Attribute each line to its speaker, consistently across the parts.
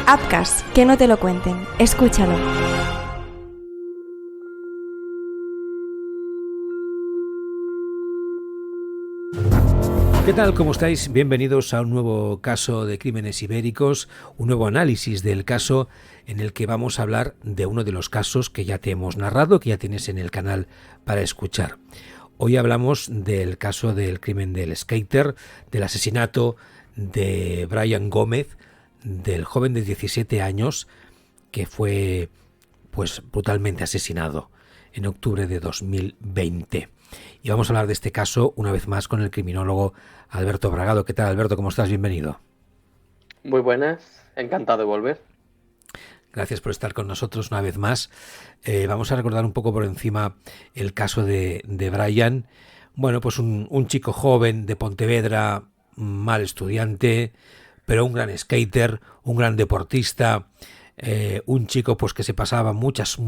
Speaker 1: Apcas, que no te lo cuenten. Escúchalo.
Speaker 2: ¿Qué tal? ¿Cómo estáis? Bienvenidos a un nuevo caso de Crímenes Ibéricos, un nuevo análisis del caso en el que vamos a hablar de uno de los casos que ya te hemos narrado, que ya tienes en el canal para escuchar. Hoy hablamos del caso del crimen del skater, del asesinato de Brian Gómez, del joven de 17 años que fue pues brutalmente asesinado en octubre de 2020. Y vamos a hablar de este caso una vez más con el criminólogo Alberto Bragado. ¿Qué tal, Alberto? ¿Cómo estás? Bienvenido.
Speaker 3: Muy buenas, encantado de volver.
Speaker 2: Gracias por estar con nosotros una vez más. Vamos a recordar un poco por encima el caso de Brian. Bueno, pues un chico joven de Pontevedra, mal estudiante, pero un gran skater, un gran deportista, un chico pues que se pasaba muchas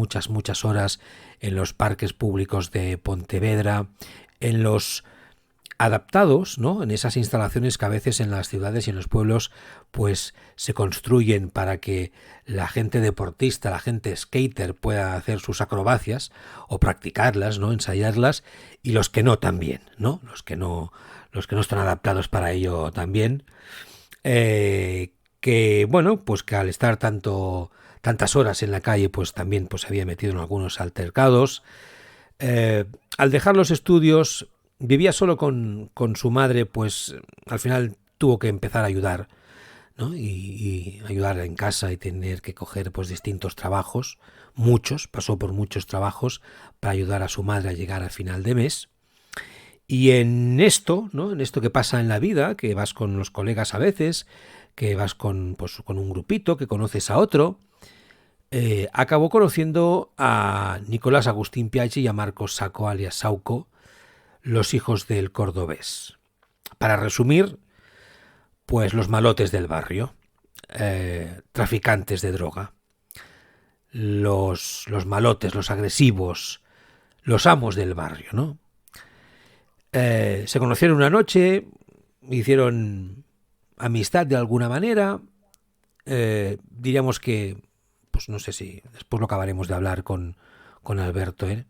Speaker 2: horas en los parques públicos de Pontevedra, en los adaptados, ¿no? En esas instalaciones que a veces en las ciudades y en los pueblos pues se construyen para que la gente deportista, la gente skater pueda hacer sus acrobacias o practicarlas, ¿no? Ensayarlas, y los que no también, ¿no? Los que no están adaptados para ello también. Que bueno, pues que al estar tantas horas en la calle, pues también pues se había metido en algunos altercados. Al dejar los estudios, vivía solo con su madre, pues al final tuvo que empezar a ayudar, ¿no? Y ayudar en casa y tener que coger pues distintos trabajos, pasó por muchos trabajos para ayudar a su madre a llegar al final de mes. Y en esto, ¿no? En esto que pasa en la vida, que vas con los colegas a veces, que vas con un grupito, que conoces a otro, acabó conociendo a Nicolás Agustín Piaggi y a Marcos Sacco, alias Sauco, los hijos del cordobés. Para resumir, pues los malotes del barrio, traficantes de droga, los malotes, los agresivos, los amos del barrio, ¿no? Se conocieron una noche, hicieron amistad de alguna manera, diríamos que, pues no sé si después lo acabaremos de hablar con Alberto, ¿eh?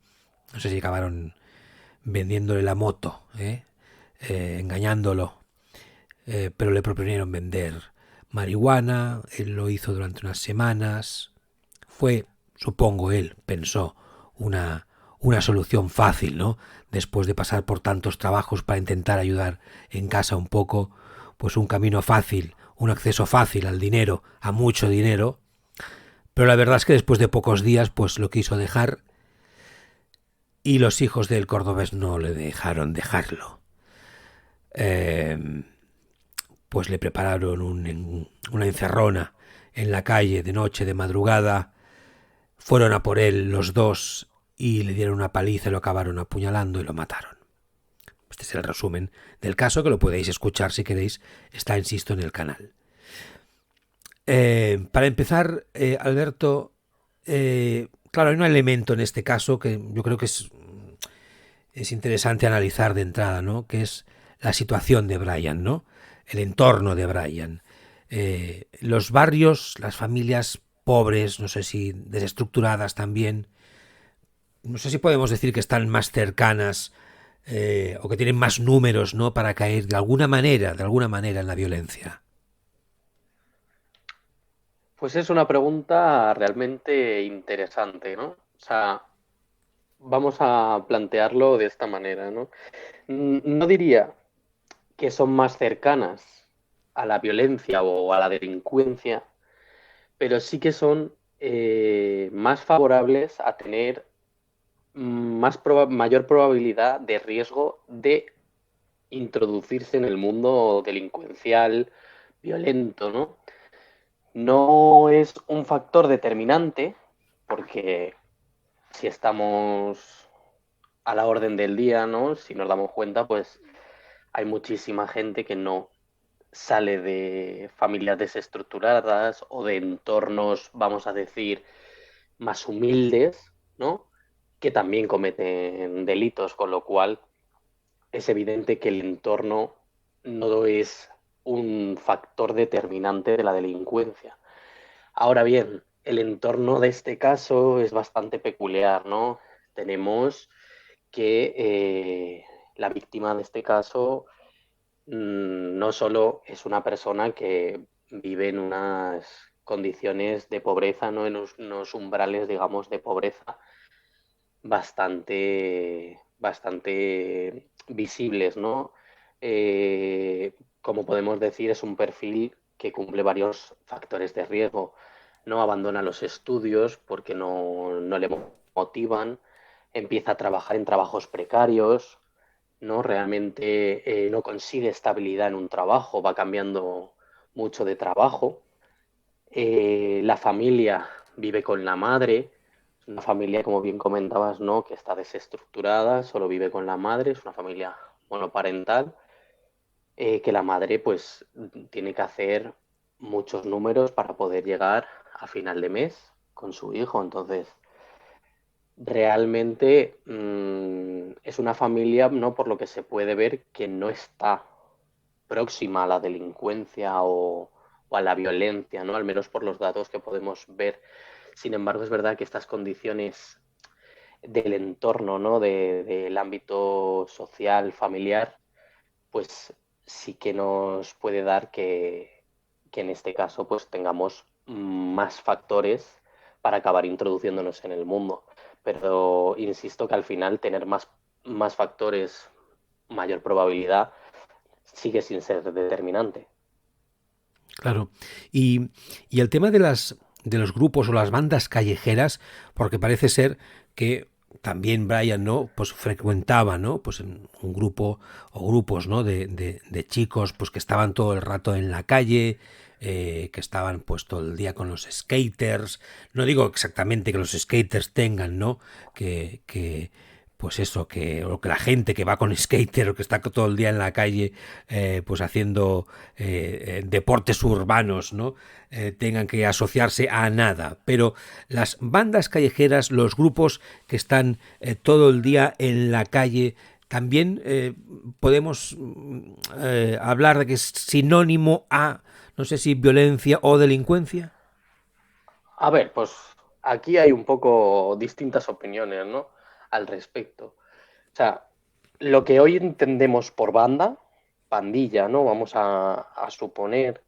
Speaker 2: No sé si acabaron vendiéndole la moto, engañándolo, pero le proponieron vender marihuana, él lo hizo durante unas semanas, fue, supongo él, pensó, una solución fácil, ¿no? Después de pasar por tantos trabajos para intentar ayudar en casa un poco, pues un camino fácil, un acceso fácil al dinero, a mucho dinero, pero la verdad es que después de pocos días, pues lo quiso dejar y los hijos del cordobés no le dejaron dejarlo. Pues le prepararon una encerrona en la calle de noche, de madrugada. Fueron a por él los dos y le dieron una paliza y lo acabaron apuñalando y lo mataron. Este es el resumen del caso, que lo podéis escuchar si queréis. Está, insisto, en el canal. Para empezar, Alberto, claro, hay un elemento en este caso que yo creo que es interesante analizar de entrada, ¿no? Que es la situación de Brian, ¿no? El entorno de Brian. Los barrios, las familias pobres, no sé si desestructuradas también, no sé si podemos decir que están más cercanas, o que tienen más números, ¿no? Para caer de alguna manera en la violencia.
Speaker 3: Pues es una pregunta realmente interesante, ¿no? O sea, vamos a plantearlo de esta manera, ¿no? No diría que son más cercanas a la violencia o a la delincuencia, pero sí que son más favorables a tener mayor probabilidad de riesgo de introducirse en el mundo delincuencial, violento, ¿no? No es un factor determinante, porque si estamos a la orden del día, ¿no? Si nos damos cuenta, pues hay muchísima gente que no sale de familias desestructuradas o de entornos, vamos a decir, más humildes, ¿no? Que también cometen delitos, con lo cual es evidente que el entorno no es un factor determinante de la delincuencia. Ahora bien, el entorno de este caso es bastante peculiar, ¿no? Tenemos que la víctima de este caso no solo es una persona que vive en unas condiciones de pobreza, ¿no? En unos umbrales, digamos, de pobreza bastante visibles, ¿no? Como podemos decir, es un perfil que cumple varios factores de riesgo. No abandona los estudios porque no le motivan, empieza a trabajar en trabajos precarios, ¿no? Realmente no consigue estabilidad en un trabajo, va cambiando mucho de trabajo. La familia vive con la madre, es una familia, como bien comentabas, ¿no? Que está desestructurada, solo vive con la madre, es una familia monoparental, que la madre pues tiene que hacer muchos números para poder llegar a final de mes con su hijo. Entonces, realmente es una familia, ¿no? Por lo que se puede ver, que no está próxima a la delincuencia o a la violencia, ¿no? Al menos por los datos que podemos ver. Sin embargo, es verdad que estas condiciones del entorno, ¿no? Del ámbito social, familiar, pues sí que nos puede dar que en este caso pues tengamos más factores para acabar introduciéndonos en el mundo. Pero insisto que al final tener más factores, mayor probabilidad, sigue sin ser determinante.
Speaker 2: Claro. Y el tema de los grupos o las bandas callejeras, porque parece ser que también Brian, ¿no? Pues frecuentaba, ¿no? Pues en un grupo o grupos, ¿no? De chicos, pues que estaban todo el rato en la calle, que estaban pues todo el día con los skaters. No digo exactamente que los skaters tengan, ¿no? Que pues eso, o que la gente que va con skater o que está todo el día en la calle, pues haciendo deportes urbanos, ¿no? Tengan que asociarse a nada. Pero las bandas callejeras, los grupos que están todo el día en la calle, también podemos hablar de que es sinónimo a, no sé si violencia o delincuencia.
Speaker 3: A ver, pues aquí hay un poco distintas opiniones, ¿no? Al respecto. O sea, lo que hoy entendemos por banda, pandilla, ¿no? Vamos a suponer.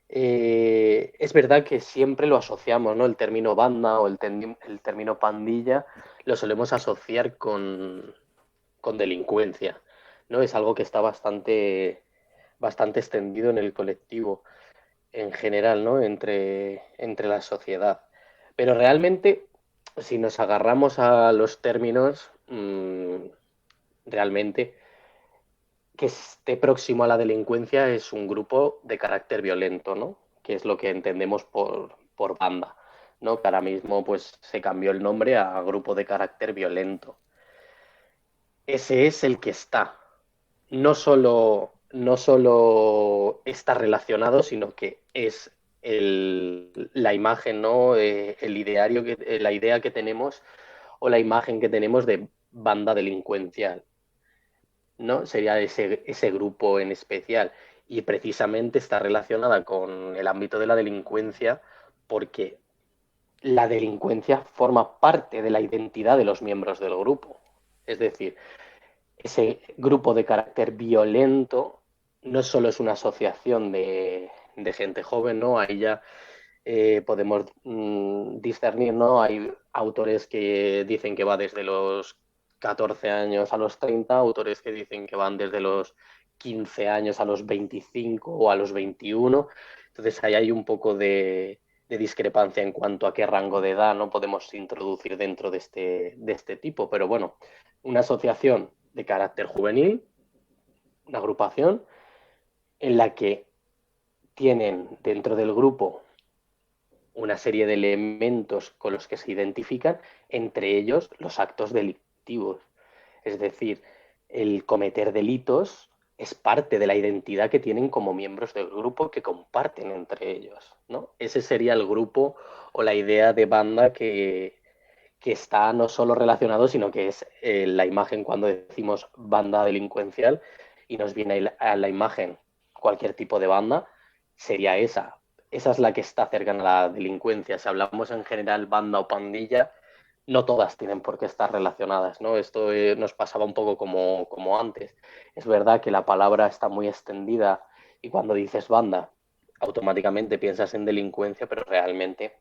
Speaker 3: Es verdad que siempre lo asociamos, ¿no? El término banda o el término pandilla lo solemos asociar con delincuencia, ¿no? Es algo que está bastante extendido en el colectivo en general, ¿no? Entre la sociedad. Pero realmente, si nos agarramos a los términos, realmente que esté próximo a la delincuencia es un grupo de carácter violento, ¿no? Que es lo que entendemos por banda, ¿no? Que ahora mismo pues se cambió el nombre a grupo de carácter violento. Ese es el que está. No solo está relacionado, sino que es la imagen, ¿no? El ideario, la idea que tenemos o la imagen que tenemos de banda delincuencial, ¿no? Sería ese grupo en especial. Y precisamente está relacionada con el ámbito de la delincuencia porque la delincuencia forma parte de la identidad de los miembros del grupo. Es decir, ese grupo de carácter violento no solo es una asociación de gente joven, ¿no? Ahí ya podemos discernir, ¿no? Hay autores que dicen que va desde los 14 años a los 30, autores que dicen que van desde los 15 años a los 25 o a los 21. Entonces ahí hay un poco de discrepancia en cuanto a qué rango de edad no podemos introducir dentro de este tipo. Pero bueno, una asociación de carácter juvenil, una agrupación en la que tienen dentro del grupo una serie de elementos con los que se identifican, entre ellos los actos delictivos. Es decir, el cometer delitos es parte de la identidad que tienen como miembros del grupo que comparten entre ellos, ¿no? Ese sería el grupo o la idea de banda que está no solo relacionado, sino que es la imagen cuando decimos banda delincuencial y nos viene a la imagen cualquier tipo de banda, sería esa. esa es la que está cercana a la delincuencia. Si hablamos en general banda o pandilla, no todas tienen por qué estar relacionadas, ¿no? Esto nos pasaba un poco como antes. Es verdad que la palabra está muy extendida y cuando dices banda, automáticamente piensas en delincuencia, pero realmente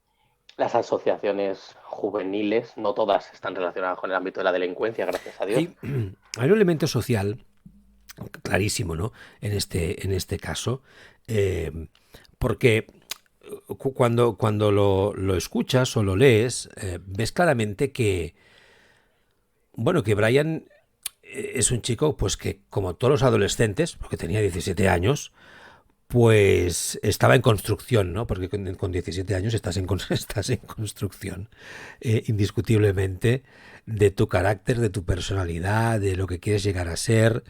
Speaker 3: las asociaciones juveniles no todas están relacionadas con el ámbito de la delincuencia, gracias a Dios.
Speaker 2: Hay un elemento social clarísimo, ¿no? En este caso, eh, porque cuando lo escuchas o lo lees, ves claramente que, bueno, que Brian es un chico, pues que como todos los adolescentes, porque tenía 17 años, pues estaba en construcción, ¿no? Porque con 17 años estás en construcción, indiscutiblemente, de tu carácter, de tu personalidad, de lo que quieres llegar a ser,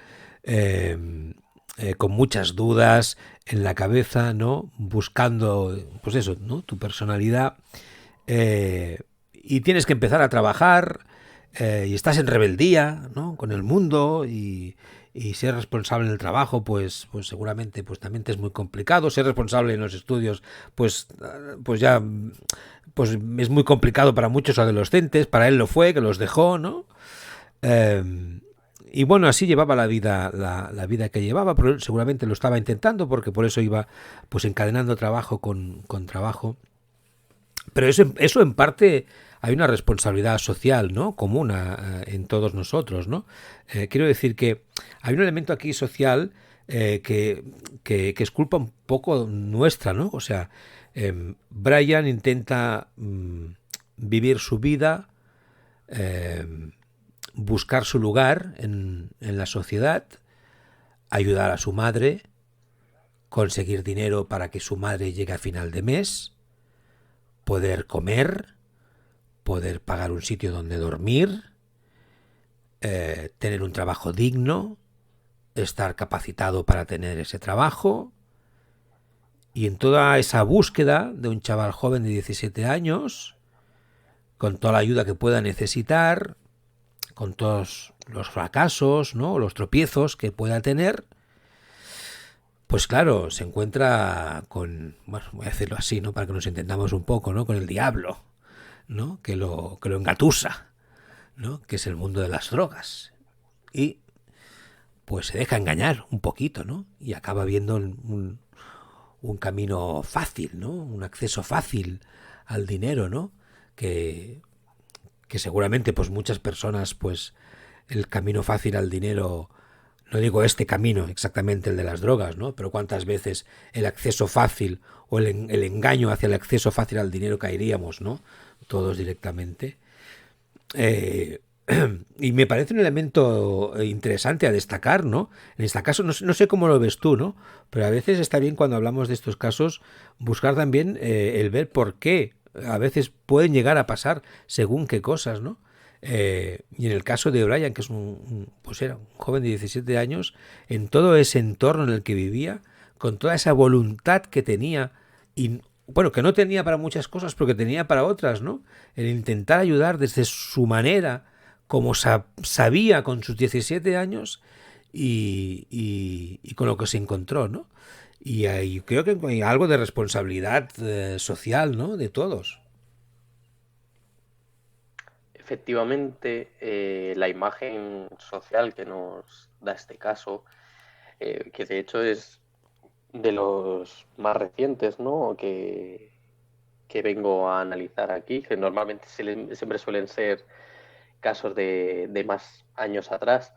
Speaker 2: con muchas dudas en la cabeza, ¿no? Buscando, pues eso, ¿no? Tu personalidad. Y tienes que empezar a trabajar, y estás en rebeldía, ¿no? Con el mundo y ser responsable en el trabajo, pues seguramente pues también te es muy complicado. Ser responsable en los estudios, pues ya pues es muy complicado para muchos adolescentes. Para él lo fue, que los dejó, ¿no? Y bueno, así llevaba la vida, la vida que llevaba, pero él seguramente lo estaba intentando, porque por eso iba pues encadenando trabajo con trabajo. Pero eso en parte hay una responsabilidad social, ¿no? Común en todos nosotros, ¿no? Quiero decir que hay un elemento aquí social, que es culpa un poco nuestra, ¿no? O sea, Brian intenta vivir su vida, eh, buscar su lugar en la sociedad, ayudar a su madre, conseguir dinero para que su madre llegue a final de mes, poder comer, poder pagar un sitio donde dormir, tener un trabajo digno, estar capacitado para tener ese trabajo. Y en toda esa búsqueda de un chaval joven de 17 años, con toda la ayuda que pueda necesitar, con todos los fracasos, ¿no? Los tropiezos que pueda tener, pues claro, se encuentra con, bueno, voy a decirlo así, ¿no? Para que nos entendamos un poco, ¿no? Con el diablo, ¿no? Que lo engatusa, ¿no? Que es el mundo de las drogas. Y pues se deja engañar un poquito, ¿no? Y acaba viendo un camino fácil, ¿no? Un acceso fácil al dinero, ¿no? Que, que seguramente pues muchas personas pues el camino fácil al dinero, no digo este camino exactamente el de las drogas, ¿no? Pero cuántas veces el acceso fácil o el engaño hacia el acceso fácil al dinero caeríamos, ¿no? Todos directamente. Eh, y me parece un elemento interesante a destacar, ¿no? En este caso, no sé cómo lo ves tú, ¿no? Pero a veces está bien cuando hablamos de estos casos buscar también, el ver por qué a veces pueden llegar a pasar según qué cosas, ¿no? Y en el caso de Brian, que es pues era un joven de 17 años, en todo ese entorno en el que vivía, con toda esa voluntad que tenía, y bueno, que no tenía para muchas cosas, pero que tenía para otras, ¿no? El intentar ayudar desde su manera, como sabía con sus 17 años y con lo que se encontró, ¿no? Y ahí creo que hay algo de responsabilidad social, ¿no? De todos.
Speaker 3: Efectivamente, la imagen social que nos da este caso, que de hecho es de los más recientes, ¿no? Que vengo a analizar aquí, que normalmente siempre suelen ser casos de más años atrás.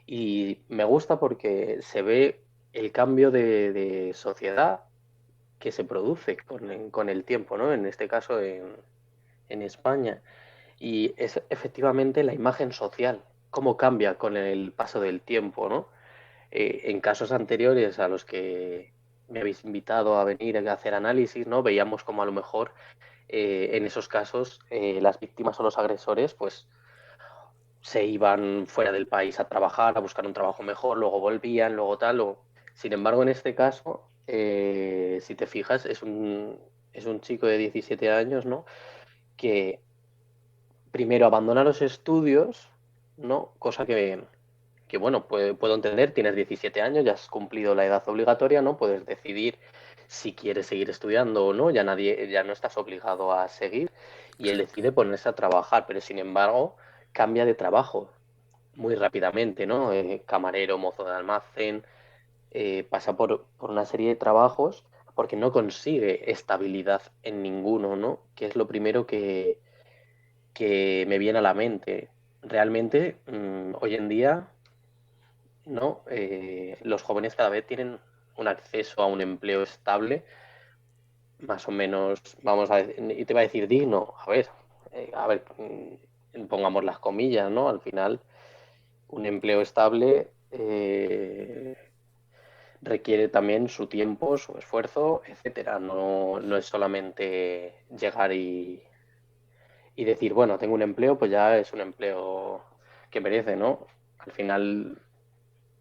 Speaker 3: Y me gusta porque se ve el cambio de sociedad que se produce con el tiempo, ¿no? En este caso en España. Y es efectivamente la imagen social, cómo cambia con el paso del tiempo, ¿no? En casos anteriores a los que me habéis invitado a venir a hacer análisis, ¿no? Veíamos como a lo mejor, en esos casos, las víctimas o los agresores, pues se iban fuera del país a trabajar, a buscar un trabajo mejor, luego volvían, luego tal. Sin embargo, en este caso, si te fijas, es un chico de 17 años, ¿no? Que primero abandona los estudios, ¿no? Cosa que bueno, puedo entender, tienes 17 años, ya has cumplido la edad obligatoria, ¿no? Puedes decidir si quiere seguir estudiando o no, ya no estás obligado a seguir, y él decide ponerse a trabajar, pero sin embargo cambia de trabajo muy rápidamente, ¿no? Camarero, mozo de almacén, pasa por una serie de trabajos porque no consigue estabilidad en ninguno, ¿no? Que es lo primero que me viene a la mente. Realmente, hoy en día, ¿no? Los jóvenes cada vez tienen un acceso a un empleo estable, más o menos, vamos a decir, y te va a decir digno, a ver, pongamos las comillas, ¿no? Al final, un empleo estable requiere también su tiempo, su esfuerzo, etcétera. No, no es solamente llegar y decir, bueno, tengo un empleo, pues ya es un empleo que merece, ¿no? Al final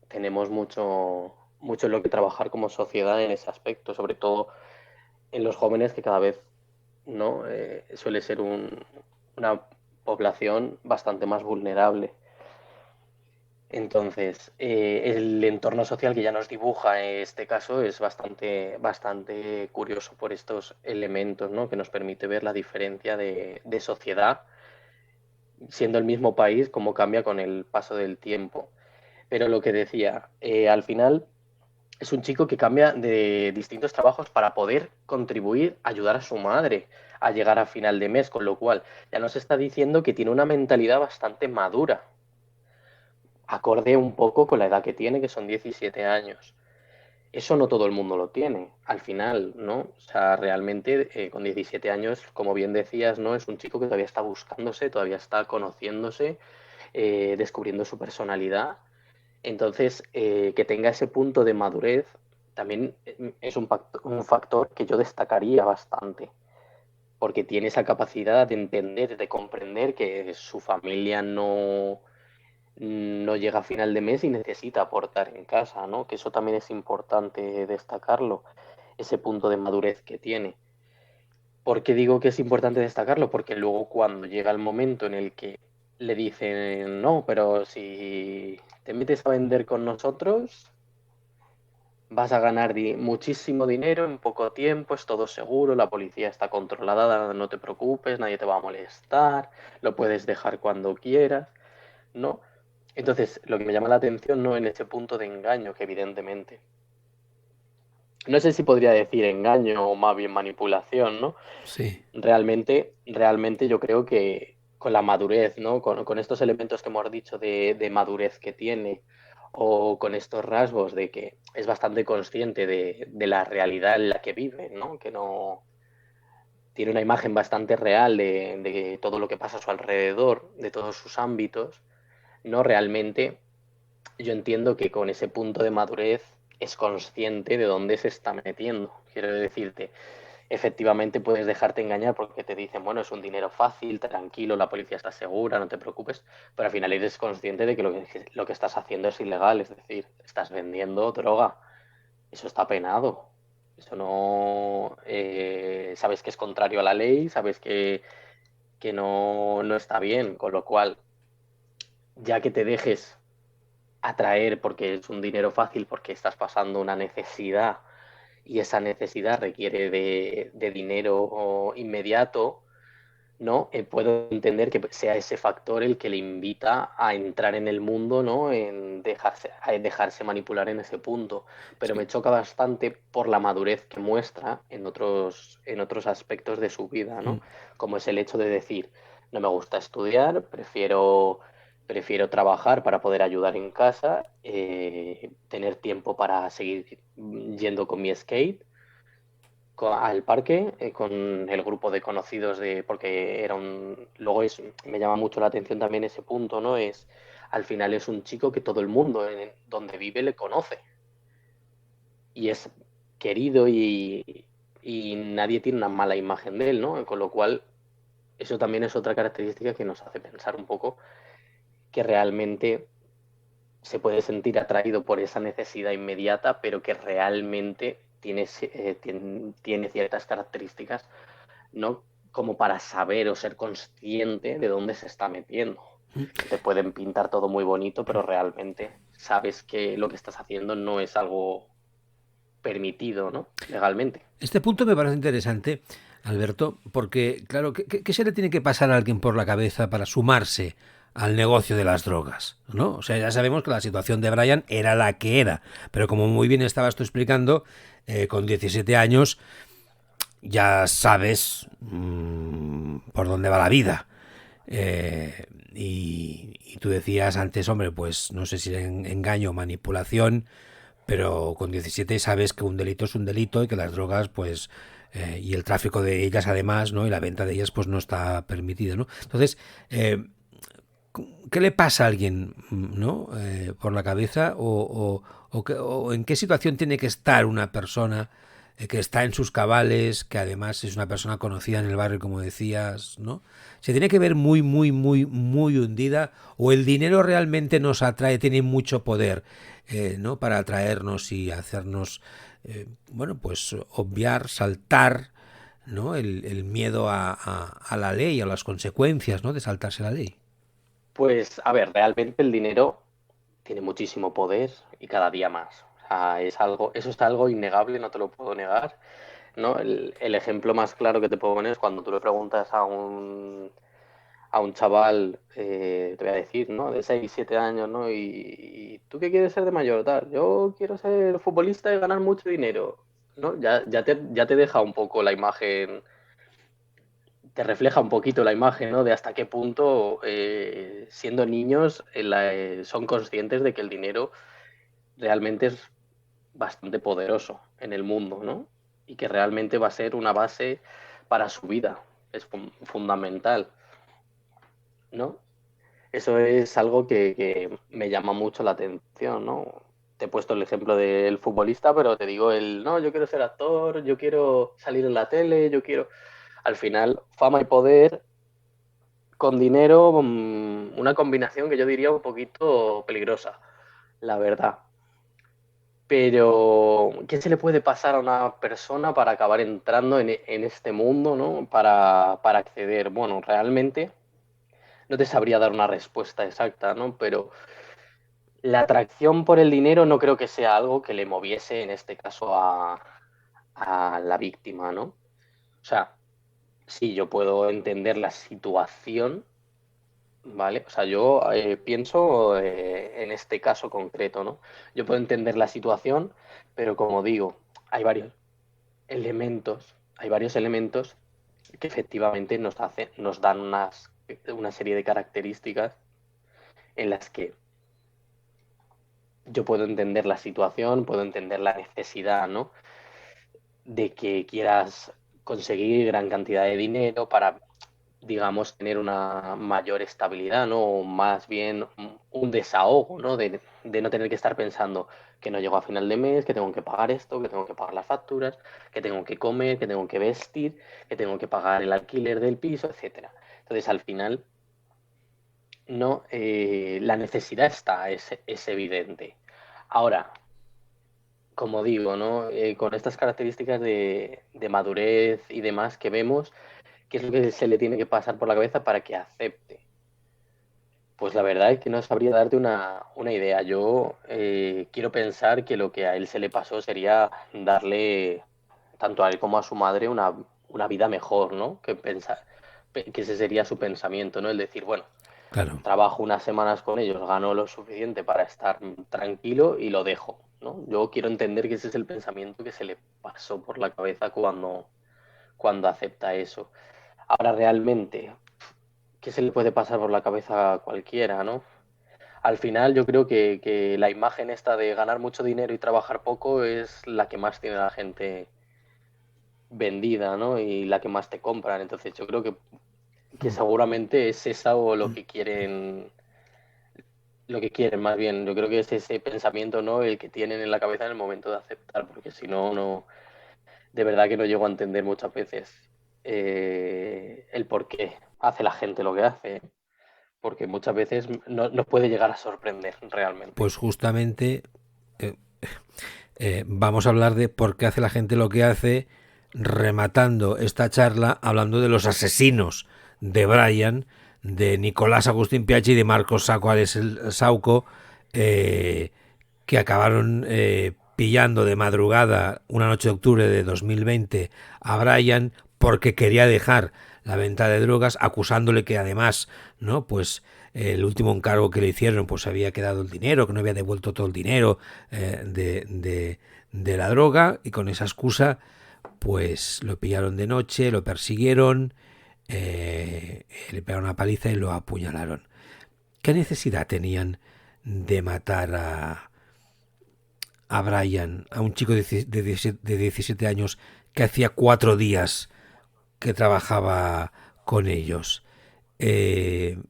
Speaker 3: tenemos mucho en lo que trabajar como sociedad en ese aspecto, sobre todo en los jóvenes que cada vez, ¿no? Suele ser una población bastante más vulnerable. Entonces, el entorno social que ya nos dibuja este caso es bastante curioso por estos elementos, ¿no? Que nos permite ver la diferencia de sociedad, siendo el mismo país, cómo cambia con el paso del tiempo. Pero lo que decía, al final es un chico que cambia de distintos trabajos para poder contribuir, ayudar a su madre a llegar a final de mes, con lo cual ya nos está diciendo que tiene una mentalidad bastante madura, acorde un poco con la edad que tiene, que son 17 años. Eso no todo el mundo lo tiene, al final, ¿no? O sea, realmente con 17 años, como bien decías, ¿no? Es un chico que todavía está buscándose, todavía está conociéndose, descubriendo su personalidad. Entonces, que tenga ese punto de madurez también es un factor que yo destacaría bastante, porque tiene esa capacidad de entender, de comprender que su familia no llega a final de mes y necesita aportar en casa, ¿no? Que eso también es importante destacarlo, ese punto de madurez que tiene. ¿Por qué digo que es importante destacarlo? Porque luego cuando llega el momento en el que le dicen, no, pero si te metes a vender con nosotros, vas a ganar muchísimo dinero en poco tiempo, es todo seguro, la policía está controlada, no te preocupes, nadie te va a molestar, lo puedes dejar cuando quieras, ¿no? Entonces, lo que me llama la atención no en ese punto de engaño, que evidentemente, no sé si podría decir engaño o más bien manipulación, ¿no?
Speaker 2: Sí.
Speaker 3: Realmente yo creo que con la madurez, ¿no? Con estos elementos que hemos dicho de madurez que tiene, o con estos rasgos de que es bastante consciente de la realidad en la que vive, ¿no? Que no tiene una imagen bastante real de todo lo que pasa a su alrededor, de todos sus ámbitos, ¿no? Realmente yo entiendo que con ese punto de madurez es consciente de dónde se está metiendo. Quiero decirte, efectivamente puedes dejarte engañar porque te dicen, bueno, es un dinero fácil, tranquilo, la policía está segura, no te preocupes, pero al final eres consciente de que lo que estás haciendo es ilegal, es decir, estás vendiendo droga. Eso está penado. Eso no... sabes que es contrario a la ley, sabes que no está bien, con lo cual, ya que te dejes atraer porque es un dinero fácil, porque estás pasando una necesidad y esa necesidad requiere de dinero inmediato, ¿no? Puedo entender que sea ese factor el que le invita a entrar en el mundo, ¿no? A dejarse manipular en ese punto. Pero
Speaker 2: Sí.
Speaker 3: me choca bastante por la madurez que muestra en otros aspectos de su vida,
Speaker 2: Mm.
Speaker 3: ¿no? Como es el hecho de decir, no me gusta estudiar, prefiero trabajar para poder ayudar en casa, tener tiempo para seguir yendo con mi skate al parque con el grupo de conocidos porque luego me llama mucho la atención también ese punto, ¿no? Al final es un chico que todo el mundo en donde vive le conoce y es querido y nadie tiene una mala imagen de él, ¿no? Con lo cual, eso también es otra característica que nos hace pensar un poco que realmente se puede sentir atraído por esa necesidad inmediata, pero que realmente tiene ciertas características, ¿no? Como para saber o ser consciente de dónde se está metiendo. Que te pueden pintar todo muy bonito, pero realmente sabes que lo que estás haciendo no es algo permitido, ¿no? Legalmente.
Speaker 2: Este punto me parece interesante, Alberto, porque, claro, ¿qué se le tiene que pasar a alguien por la cabeza para sumarse al negocio de las drogas? ¿No? O sea, ya sabemos que la situación de Brian era la que era, pero como muy bien estabas tú explicando, con 17 años ya sabes por dónde va la vida. Y tú decías antes, hombre, pues no sé si era engaño o manipulación, pero con 17 sabes que un delito es un delito y que las drogas, pues, y el tráfico de ellas además, ¿no? Y la venta de ellas, pues no está permitido, ¿no? Entonces, ¿qué le pasa a alguien, ¿no? Por la cabeza o en qué situación tiene que estar una persona que está en sus cabales, que además es una persona conocida en el barrio, como decías, ¿no? ¿Se tiene que ver muy, muy, muy, muy hundida o el dinero realmente nos atrae, tiene mucho poder, ¿no? Para atraernos y hacernos, bueno, pues obviar, saltar, ¿no? El miedo a la ley, a las consecuencias, ¿no? De saltarse la ley.
Speaker 3: Pues, a ver, realmente el dinero tiene muchísimo poder y cada día más. O sea, eso está algo innegable, no te lo puedo negar, ¿no? El ejemplo más claro que te puedo poner es cuando tú le preguntas a un chaval, te voy a decir, ¿no? De 6 7 años, ¿no? Y ¿tú qué quieres ser de mayor? Tal. Yo quiero ser futbolista y ganar mucho dinero, ¿no? Ya te deja un poco la imagen, te refleja un poquito la imagen, ¿no? De hasta qué punto, siendo niños, son conscientes de que el dinero realmente es bastante poderoso en el mundo, ¿no? Y que realmente va a ser una base para su vida. Es fundamental, ¿no? Eso es algo que me llama mucho la atención, ¿no? Te he puesto el ejemplo del futbolista, pero te digo no, yo quiero ser actor, yo quiero salir en la tele, yo quiero... Al final, fama y poder con dinero, una combinación que yo diría un poquito peligrosa, la verdad. Pero, ¿qué se le puede pasar a una persona para acabar entrando en este mundo, ¿no? Para acceder. Bueno, realmente no te sabría dar una respuesta exacta, ¿no? Pero la atracción por el dinero no creo que sea algo que le moviese, en este caso, a la víctima, ¿no? O sea, sí, yo puedo entender la situación, ¿vale? O sea, yo pienso en este caso concreto, ¿no? Yo puedo entender la situación, pero como digo, hay hay varios elementos que efectivamente nos dan una serie de características en las que yo puedo entender la situación, puedo entender la necesidad, ¿no? De que quieras conseguir gran cantidad de dinero para, digamos, tener una mayor estabilidad, ¿no? O más bien un desahogo, ¿no? De no tener que estar pensando que no llego a final de mes, que tengo que pagar esto, que tengo que pagar las facturas, que tengo que comer, que tengo que vestir, que tengo que pagar el alquiler del piso, etcétera. Entonces, al final, no, la necesidad está, es evidente. Ahora, como digo, ¿no? Con estas características de madurez y demás que vemos, ¿qué es lo que se le tiene que pasar por la cabeza para que acepte? Pues la verdad es que no sabría darte una idea. Yo quiero pensar que lo que a él se le pasó sería darle, tanto a él como a su madre, una vida mejor, ¿no? Que ese sería su pensamiento, ¿no? El decir, bueno,
Speaker 2: Claro.
Speaker 3: trabajo unas semanas con ellos, gano lo suficiente para estar tranquilo y lo dejo, ¿no? Yo quiero entender que ese es el pensamiento que se le pasó por la cabeza cuando acepta eso. Ahora realmente, ¿qué se le puede pasar por la cabeza a cualquiera, ¿no? Al final yo creo que la imagen esta de ganar mucho dinero y trabajar poco es la que más tiene la gente vendida, ¿no? Y la que más te compran. Entonces yo creo que seguramente es esa o lo que quieren más bien. Yo creo que es ese pensamiento, ¿no? El que tienen en la cabeza en el momento de aceptar, porque si no, no, de verdad que no llego a entender muchas veces el por qué hace la gente lo que hace, porque muchas veces nos puede llegar a sorprender realmente.
Speaker 2: Pues justamente eh, vamos a hablar de por qué hace la gente lo que hace, rematando esta charla hablando de los asesinos de Brian, de Nicolás Agustín Piaggi y de Marcos Sauco, que acabaron pillando de madrugada una noche de octubre de 2020 a Brian porque quería dejar la venta de drogas, acusándole que además, ¿no? Pues el último encargo que le hicieron, pues había quedado el dinero, que no había devuelto todo el dinero de la droga, y con esa excusa, pues lo pillaron de noche, lo persiguieron, le pegaron una paliza y lo apuñalaron. ¿Qué necesidad tenían de matar a Brian, a un chico de 17 años que hacía 4 días que trabajaba con ellos? Eh,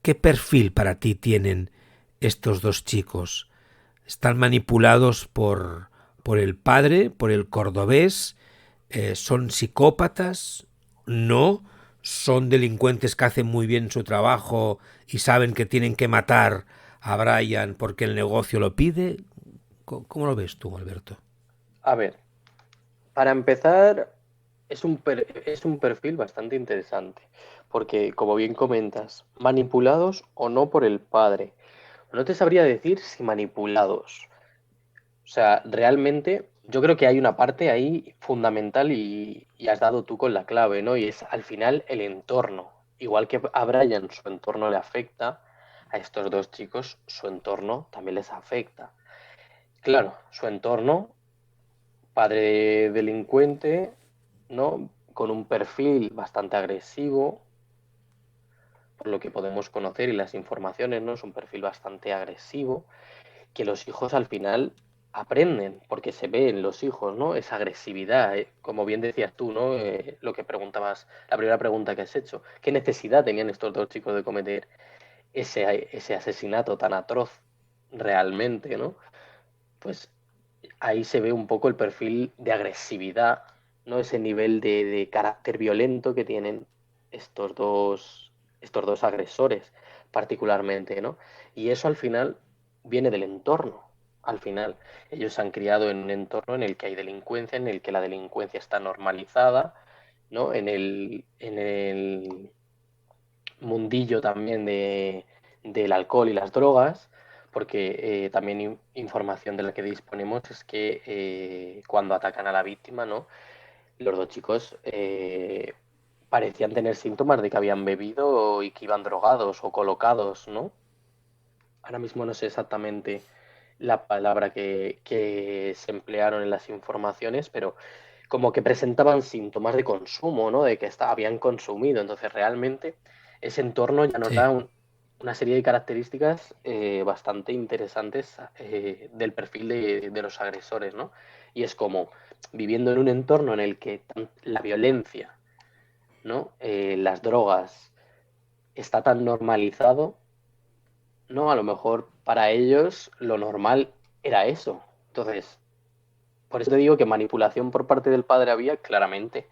Speaker 2: ¿Qué perfil para ti tienen estos dos chicos? ¿Están manipulados por el padre, por el cordobés? ¿Son psicópatas? ¿No? ¿Son delincuentes que hacen muy bien su trabajo y saben que tienen que matar a Brian porque el negocio lo pide? ¿Cómo lo ves tú, Alberto?
Speaker 3: A ver, para empezar, es un perfil bastante interesante, porque como bien comentas, manipulados o no por el padre. No te sabría decir si manipulados. O sea, realmente yo creo que hay una parte ahí fundamental y has dado tú con la clave, ¿no? Y es al final el entorno. Igual que a Brian su entorno le afecta, a estos dos chicos su entorno también les afecta. Claro, su entorno, padre delincuente, ¿no? Con un perfil bastante agresivo, por lo que podemos conocer y las informaciones, ¿no? Es un perfil bastante agresivo, que los hijos al final aprenden, porque se ve en los hijos, ¿no? Esa agresividad, como bien decías tú, ¿no? Lo que preguntabas, la primera pregunta que has hecho, ¿qué necesidad tenían estos dos chicos de cometer ese asesinato tan atroz realmente, ¿no? Pues ahí se ve un poco el perfil de agresividad, ¿no? Ese nivel de carácter violento que tienen estos dos agresores, particularmente, ¿no? Y eso al final viene del entorno. Al final, ellos se han criado en un entorno en el que hay delincuencia, en el que la delincuencia está normalizada, ¿no? En el mundillo también del alcohol y las drogas, porque también información de la que disponemos es que cuando atacan a la víctima, ¿no? Los dos chicos parecían tener síntomas de que habían bebido y que iban drogados o colocados, ¿no? Ahora mismo no sé exactamente la palabra que se emplearon en las informaciones, pero como que presentaban síntomas de consumo, ¿no? De que habían consumido. Entonces, realmente, ese entorno ya nos
Speaker 2: Sí,
Speaker 3: da una serie de características bastante interesantes del perfil de los agresores, ¿no? Y es como viviendo en un entorno en el que la violencia, ¿no? Las drogas está tan normalizado, ¿no? A lo mejor para ellos lo normal era eso. Entonces, por eso te digo que manipulación por parte del padre había claramente,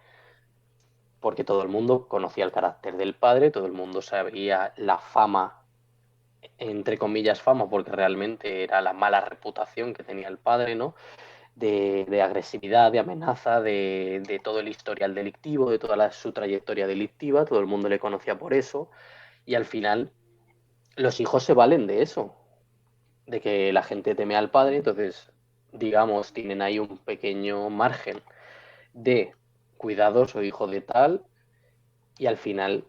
Speaker 3: porque todo el mundo conocía el carácter del padre, todo el mundo sabía la fama, entre comillas fama, porque realmente era la mala reputación que tenía el padre, ¿no? De agresividad, de amenaza, de todo el historial delictivo, de toda su trayectoria delictiva, todo el mundo le conocía por eso, y al final los hijos se valen de eso, de que la gente teme al padre, entonces, digamos, tienen ahí un pequeño margen de cuidados o hijo de tal, y al final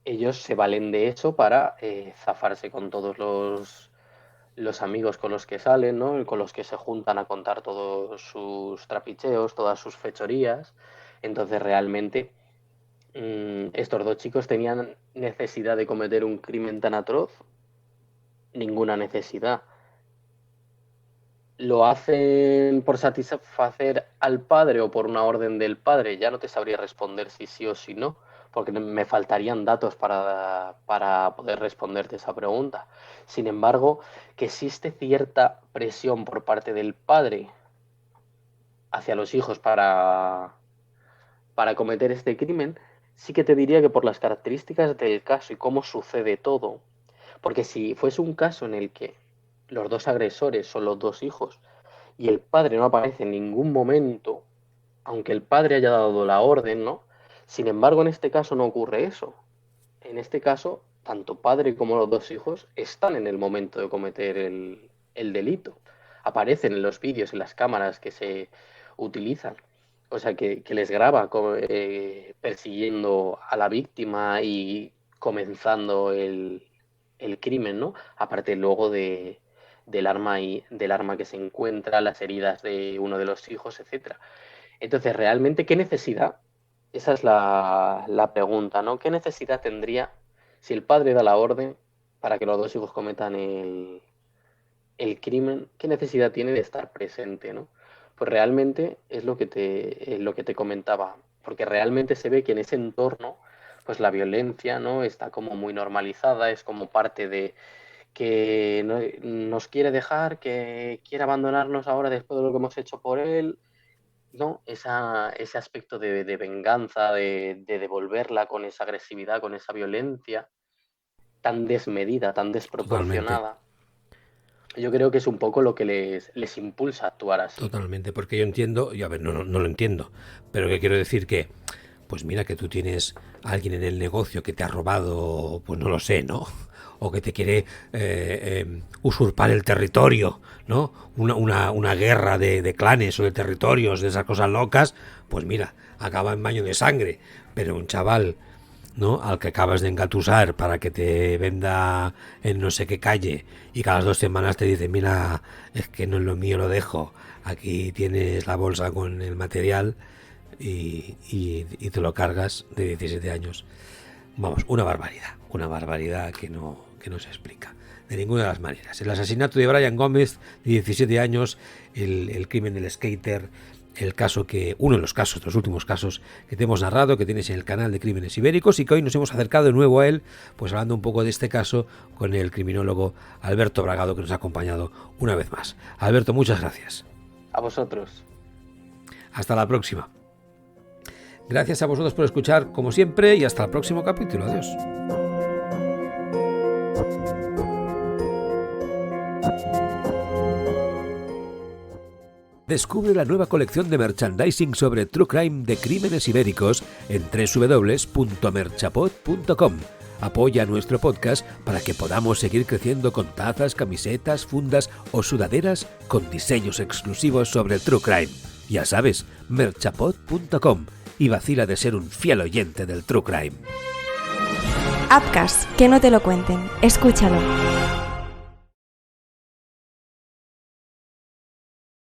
Speaker 3: ellos se valen de eso para zafarse con todos los amigos con los que salen, ¿no? Con los que se juntan a contar todos sus trapicheos, todas sus fechorías. Entonces, realmente, estos dos chicos tenían necesidad de cometer un crimen tan atroz, ninguna necesidad. ¿Lo hacen por satisfacer al padre o por una orden del padre? Ya no te sabría responder si sí o si no, porque me faltarían datos para poder responderte esa pregunta. Sin embargo, que existe cierta presión por parte del padre hacia los hijos para cometer este crimen, sí que te diría que por las características del caso y cómo sucede todo, porque si fuese un caso en el que los dos agresores son los dos hijos y el padre no aparece en ningún momento, aunque el padre haya dado la orden, ¿no? Sin embargo, en este caso no ocurre eso. En este caso, tanto padre como los dos hijos están en el momento de cometer el delito. aparecen en los vídeos, en las cámaras que se utilizan. O sea, que les graba persiguiendo a la víctima y comenzando el crimen, ¿no? Aparte luego del arma que se encuentra, las heridas de uno de los hijos, etcétera. Entonces, realmente, ¿qué necesidad? Esa es la pregunta, ¿no? ¿Qué necesidad tendría si el padre da la orden para que los dos hijos cometan el crimen? ¿Qué necesidad tiene de estar presente, ¿no? Pues realmente es lo que te comentaba, porque realmente se ve que en ese entorno, pues la violencia, ¿no? Está como muy normalizada, es como parte de que nos quiere dejar, que quiere abandonarnos ahora después de lo que hemos hecho por él, ¿no? Ese aspecto de venganza, de devolverla con esa agresividad, con esa violencia tan desmedida, tan
Speaker 2: Totalmente.
Speaker 3: desproporcionada. Yo creo que es un poco lo que les impulsa a actuar así.
Speaker 2: Totalmente, porque yo entiendo, y a ver, no lo entiendo, pero que quiero decir que, pues mira que tú tienes a alguien en el negocio que te ha robado, pues no lo sé, ¿no? O que te quiere usurpar el territorio, ¿no? Una guerra de clanes o de territorios, de esas cosas locas, pues mira, acaba en baño de sangre. Pero un chaval, ¿no? Al que acabas de engatusar para que te venda en no sé qué calle y cada 2 semanas te dice, mira, es que no es lo mío, lo dejo, aquí tienes la bolsa con el material y te lo cargas de 17 años. Vamos, una barbaridad que no se explica de ninguna de las maneras. El asesinato de Brian Gómez, de 17 años, el crimen del skater, uno de los últimos casos que te hemos narrado, que tienes en el canal de Crímenes Ibéricos, y que hoy nos hemos acercado de nuevo a él, pues hablando un poco de este caso con el criminólogo Alberto Bragado, que nos ha acompañado una vez más. Alberto, muchas gracias.
Speaker 3: A vosotros.
Speaker 2: Hasta la próxima. Gracias a vosotros por escuchar, como siempre, y hasta el próximo capítulo. Adiós. Descubre la nueva colección de merchandising sobre True Crime de Crímenes Ibéricos en www.merchapod.com. Apoya nuestro podcast para que podamos seguir creciendo con tazas, camisetas, fundas o sudaderas con diseños exclusivos sobre True Crime. Ya sabes, merchapod.com, y vacila de ser un fiel oyente del True Crime.
Speaker 1: Upcast, que no te lo cuenten. Escúchalo.